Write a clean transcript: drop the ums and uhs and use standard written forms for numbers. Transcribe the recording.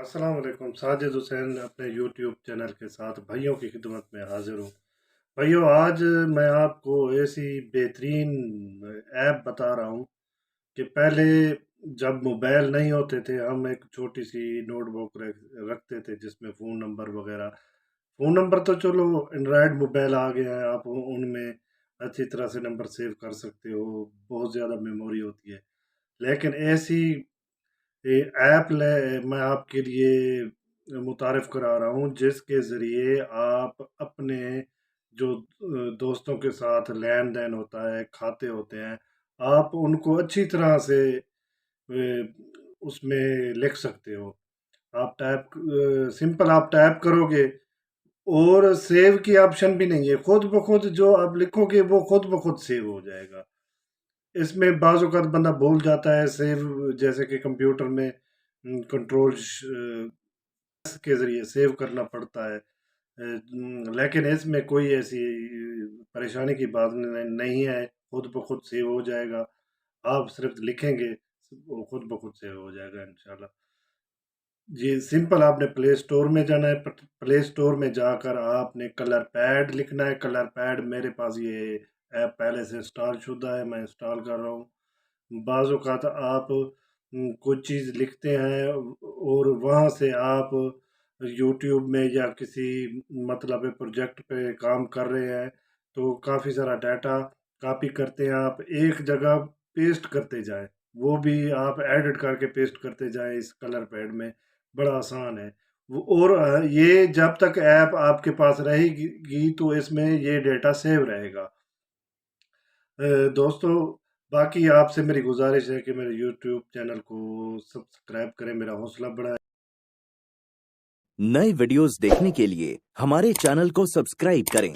अस्सलाम वालेकुम। साजिद हुसैन अपने यूट्यूब चैनल के साथ भाइयों की खिदमत में हाजिर हूँ। भाइयों, आज मैं आपको ऐसी बेहतरीन ऐप बता रहा हूँ कि पहले जब मोबाइल नहीं होते थे, हम एक छोटी सी नोटबुक रखते थे जिसमें फ़ोन नंबर वगैरह। फ़ोन नंबर तो चलो, एंड्रॉयड मोबाइल आ गया है, आप उनमें अच्छी तरह से नंबर सेव कर सकते हो, बहुत ज़्यादा मेमोरी होती है। लेकिन ऐसी ये ऐप मैं आपके लिए मुतारिफ करा रहा हूँ जिसके ज़रिए आप अपने जो दोस्तों के साथ लेन देन होता है, खाते होते हैं, आप उनको अच्छी तरह से उसमें लिख सकते हो। आप सिंपल आप टाइप करोगे और सेव की ऑप्शन भी नहीं है, खुद ब खुद जो आप लिखोगे वो खुद ब खुद सेव हो जाएगा। इसमें बाज़ औक़ात बंदा भूल जाता है सेव, जैसे कि कंप्यूटर में कंट्रोल के ज़रिए सेव करना पड़ता है। लेकिन इसमें कोई ऐसी परेशानी की बात नहीं है, खुद ब खुद सेव हो जाएगा। आप सिर्फ़ लिखेंगे, वो खुद ब खुद सेव हो जाएगा इंशाल्लाह। जी, सिंपल आपने प्ले स्टोर में जाना है, प्ले स्टोर में जाकर आपने कलर पैड लिखना है। कलर पैड मेरे पास ये ऐप पहले से इंस्टॉल शुदा है, मैं इंस्टॉल कर रहा हूँ। बाज़ औक़ात आप कुछ चीज़ लिखते हैं और वहाँ से आप यूट्यूब में या किसी मतलब प्रोजेक्ट पे काम कर रहे हैं, तो काफ़ी सारा डाटा कॉपी करते हैं, आप एक जगह पेस्ट करते जाएँ। वो भी आप एडिट करके पेस्ट करते जाएँ इस कलर पैड में, बड़ा आसान है। वो और ये जब तक ऐप आपके पास रहेगी तो इसमें ये डेटा सेव रहेगा। दोस्तों, बाकी आपसे मेरी गुज़ारिश है कि मेरे यूट्यूब चैनल को सब्सक्राइब करें, मेरा हौसला बढ़ाएँ। नए वीडियोस देखने के लिए हमारे चैनल को सब्सक्राइब करें